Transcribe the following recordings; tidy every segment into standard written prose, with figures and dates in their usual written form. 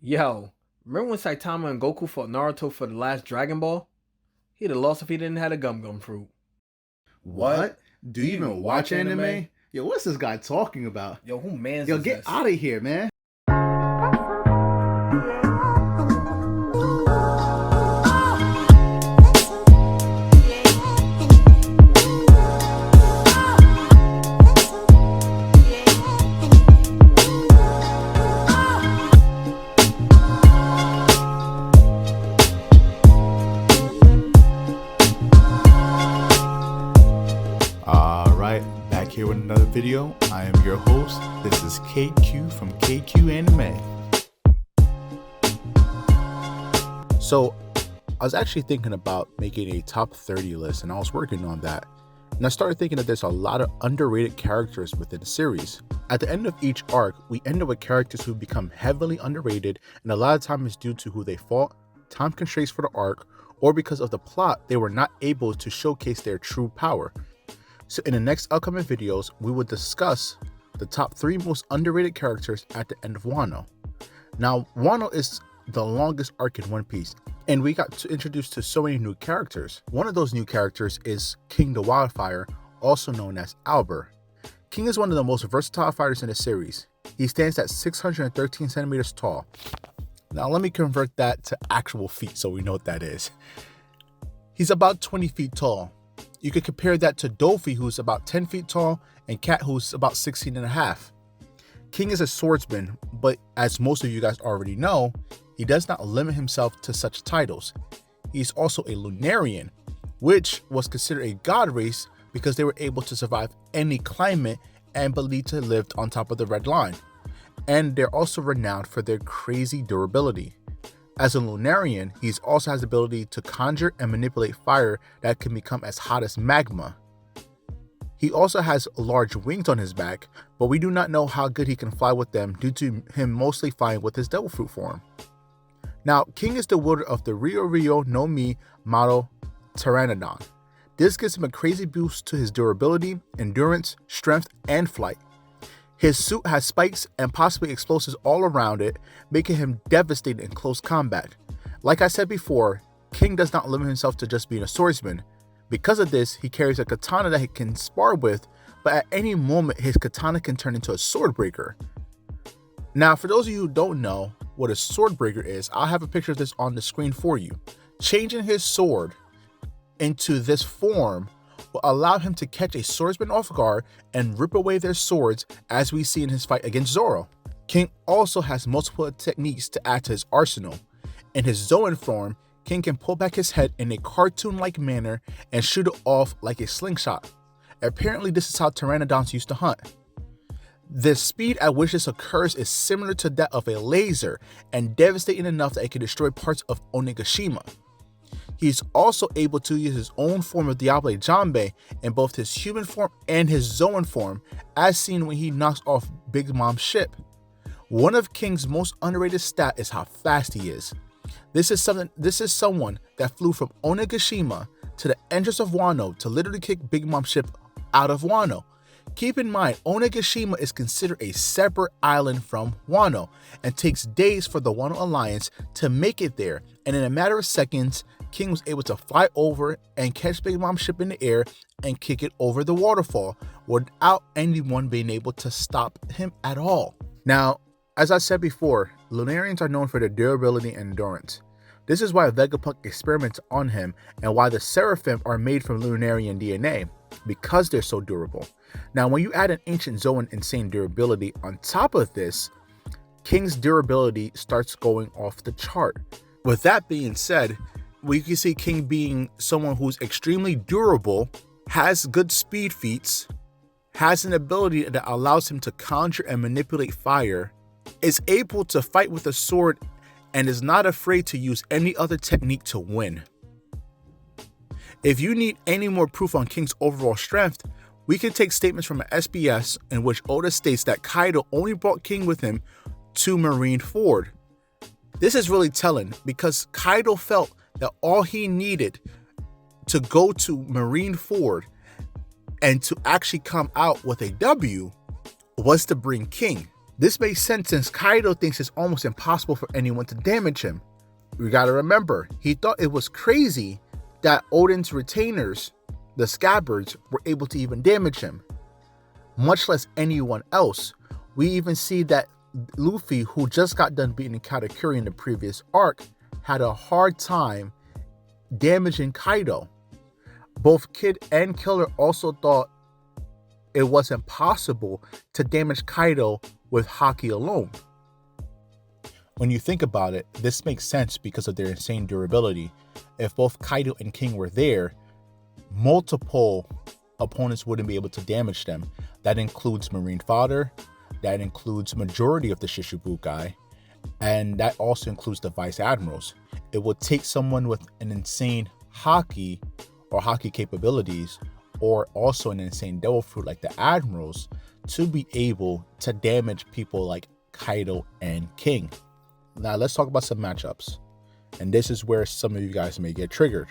Yo, remember when Saitama and Goku fought Naruto for the last Dragon Ball? He'd have lost if he didn't have a gum gum fruit. What? Do you even watch anime? Yo, what's this guy talking about? Yo, who mans Yo, is get this? out of here, man. Alright, back here with another video. I am your host. This is KQ from KQ Anime. So, I was actually thinking about making a top 30 list, and I was working on that. And I started thinking that there's a lot of underrated characters within the series. At the end of each arc, we end up with characters who become heavily underrated, and a lot of time is due to who they fought, time constraints for the arc, or because of the plot, they were not able to showcase their true power. So in the next upcoming videos, we will discuss the top 3 most underrated characters at the end of Wano. Now, Wano is the longest arc in One Piece, and we got introduced to so many new characters. One of those new characters is King the Wildfire, also known as Albert. King is one of the most versatile fighters in the series. He stands at 613 centimeters tall. Now let me convert that to actual feet so we know what that is. He's about 20 feet tall. You could compare that to Dofi, who's about 10 feet tall, and Cat, who's about 16 and a half. King is a swordsman, but as most of you guys already know, he does not limit himself to such titles. He's also a Lunarian, which was considered a god race because they were able to survive any climate and believed to live on top of the red line. And they're also renowned for their crazy durability. As a Lunarian, he also has the ability to conjure and manipulate fire that can become as hot as magma. He also has large wings on his back, but we do not know how good he can fly with them due to him mostly flying with his devil fruit form. Now, King is the wielder of the Ryo no Mi model Pteranodon. This gives him a crazy boost to his durability, endurance, strength, and flight. His suit has spikes and possibly explosives all around it, making him devastating in close combat. Like I said before, King does not limit himself to just being a swordsman. Because of this, he carries a katana that he can spar with, but at any moment his katana can turn into a sword breaker. Now, for those of you who don't know what a sword breaker is, I'll have a picture of this on the screen for you. Changing his sword into this form will allow him to catch a swordsman off guard and rip away their swords, as we see in his fight against Zoro. King also has multiple techniques to add to his arsenal. In his Zoan form, King can pull back his head in a cartoon-like manner and shoot it off like a slingshot. Apparently, this is how pteranodons used to hunt. The speed at which this occurs is similar to that of a laser and devastating enough that it can destroy parts of Onigashima. He's also able to use his own form of Diable Jambe in both his human form and his Zoan form, as seen when he knocks off Big Mom's ship. One of King's most underrated stat is how fast he is. This is someone that flew from Onigashima to the entrance of Wano to literally kick Big Mom's ship out of Wano. Keep in mind, Onigashima is considered a separate island from Wano and takes days for the Wano Alliance to make it there, and in a matter of seconds, King was able to fly over and catch Big Mom's ship in the air and kick it over the waterfall without anyone being able to stop him at all. Now, as I said before, Lunarians are known for their durability and endurance. This is why Vegapunk experiments on him and why the Seraphim are made from Lunarian DNA, because they're so durable. Now, when you add an ancient Zoan insane durability on top of this, King's durability starts going off the chart. With that being said, we can see King being someone who's extremely durable, has good speed feats, has an ability that allows him to conjure and manipulate fire, is able to fight with a sword, and is not afraid to use any other technique to win. If you need any more proof on King's overall strength, we can take statements from an SBS in which Oda states that Kaido only brought King with him to Marineford. This is really telling because Kaido felt that all he needed to go to Marineford and to actually come out with a W was to bring King. This makes sense since Kaido thinks it's almost impossible for anyone to damage him. We gotta remember, he thought it was crazy that Oden's retainers, the scabbards, were able to even damage him, much less anyone else. We even see that Luffy, who just got done beating Katakuri in the previous arc, had a hard time damaging Kaido. Both Kid and Killer also thought it wasn't possible to damage Kaido with Haki alone. When you think about it, this makes sense because of their insane durability. If both Kaido and King were there, multiple opponents wouldn't be able to damage them. That includes Marine Fodder, that includes majority of the Shichibukai, and that also includes the Vice Admirals. It would take someone with an insane Haki or Haki capabilities, or also an insane Devil Fruit like the Admirals, to be able to damage people like Kaido and King. Now let's talk about some matchups. And this is where some of you guys may get triggered.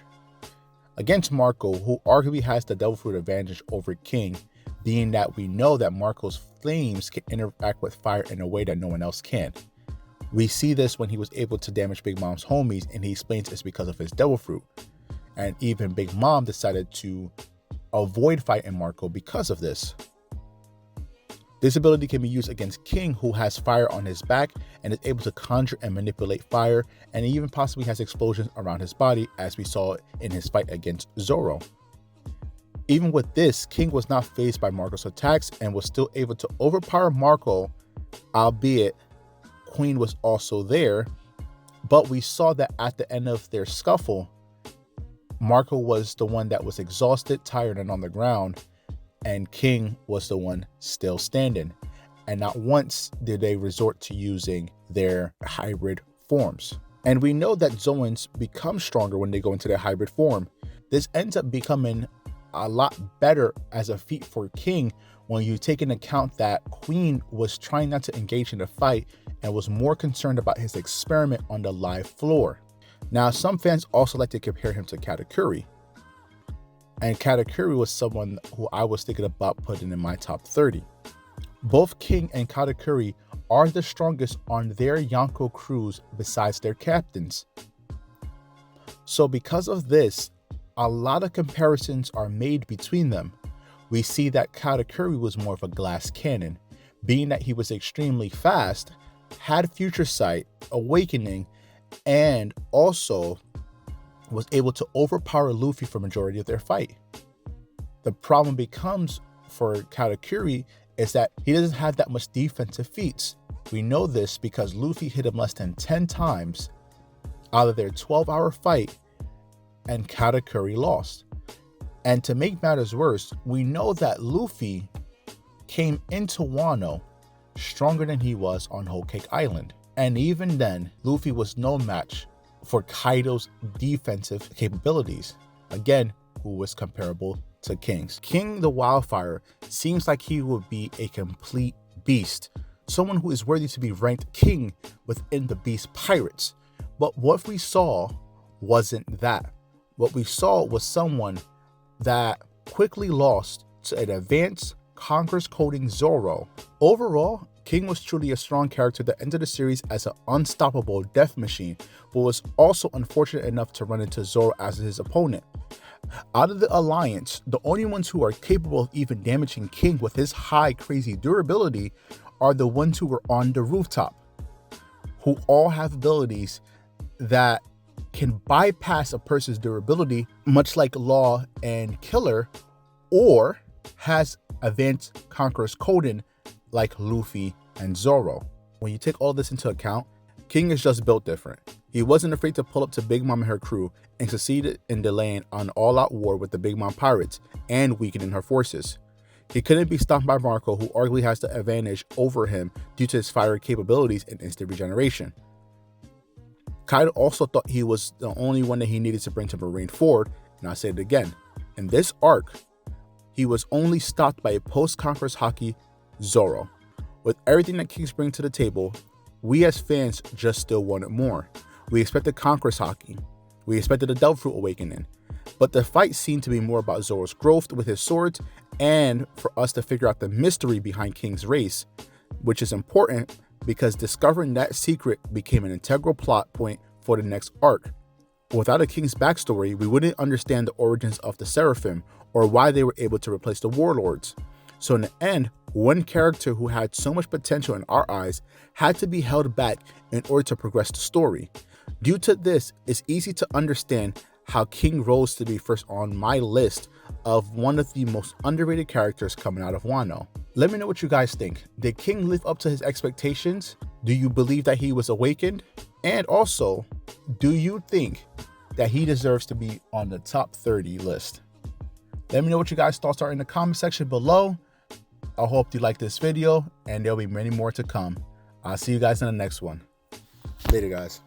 Against Marco, who arguably has the Devil Fruit advantage over King, being that we know that Marco's flames can interact with fire in a way that no one else can. We see this when he was able to damage Big Mom's homies, and he explains it's because of his Devil Fruit. And even Big Mom decided to avoid fighting Marco because of this. This ability can be used against King, who has fire on his back and is able to conjure and manipulate fire, and even possibly has explosions around his body, as we saw in his fight against Zoro. Even with this, King was not fazed by Marco's attacks and was still able to overpower Marco, albeit Queen was also there. But we saw that at the end of their scuffle, Marco was the one that was exhausted, tired, and on the ground, and King was the one still standing. And not once did they resort to using their hybrid forms. And we know that Zoans become stronger when they go into their hybrid form. This ends up becoming a lot better as a feat for King when you take into account that Queen was trying not to engage in the fight and was more concerned about his experiment on the live floor. Now, some fans also like to compare him to Katakuri. And Katakuri was someone who I was thinking about putting in my top 30. Both King and Katakuri are the strongest on their Yonko crews besides their captains. So because of this, a lot of comparisons are made between them. We see that Katakuri was more of a glass cannon, being that he was extremely fast, had future sight, awakening, and also was able to overpower Luffy for majority of their fight. The problem becomes for Katakuri is that he doesn't have that much defensive feats. We know this because Luffy hit him less than 10 times out of their 12-hour fight, and Katakuri lost. And to make matters worse, we know that Luffy came into Wano stronger than he was on Whole Cake Island. And even then, Luffy was no match for Kaido's defensive capabilities. Again, who was comparable to King's. King the Wildfire seems like he would be a complete beast, someone who is worthy to be ranked king within the Beast Pirates. But what we saw wasn't that. What we saw was someone that quickly lost to an advanced Conqueror's Coding Zoro. Overall, King was truly a strong character that entered the series as an unstoppable death machine, but was also unfortunate enough to run into Zoro as his opponent. Out of the Alliance, the only ones who are capable of even damaging King with his high crazy durability are the ones who were on the rooftop, who all have abilities that can bypass a person's durability, much like Law and Killer, or has advanced Conqueror's Coding like Luffy and Zoro. When you take all this into account, King is just built different. He wasn't afraid to pull up to Big Mom and her crew and succeeded in delaying an all-out war with the Big Mom pirates and weakening her forces. He couldn't be stopped by Marco, who arguably has the advantage over him due to his fire capabilities and instant regeneration. Kaido also thought he was the only one that he needed to bring to Marineford, and I'll say it again. In this arc, he was only stopped by a post-Conqueror's Haki, Zoro. With everything that King's bring to the table, we as fans just still wanted more. We expected Conqueror's Haki. We expected the Devil Fruit Awakening. But the fight seemed to be more about Zoro's growth with his swords, and for us to figure out the mystery behind King's race, which is important because discovering that secret became an integral plot point for the next arc. Without a king's backstory, we wouldn't understand the origins of the Seraphim or why they were able to replace the warlords. So in the end, one character who had so much potential in our eyes had to be held back in order to progress the story. Due to this, it's easy to understand how King rose to be first on my list of one of the most underrated characters coming out of Wano. Let me know what you guys think. Did King live up to his expectations? Do you believe that he was awakened? And also, do you think that he deserves to be on the top 30 list? Let me know what you guys' thoughts are in the comment section below. I hope you like this video, and there'll be many more to come. I'll see you guys in the next one. Later, guys.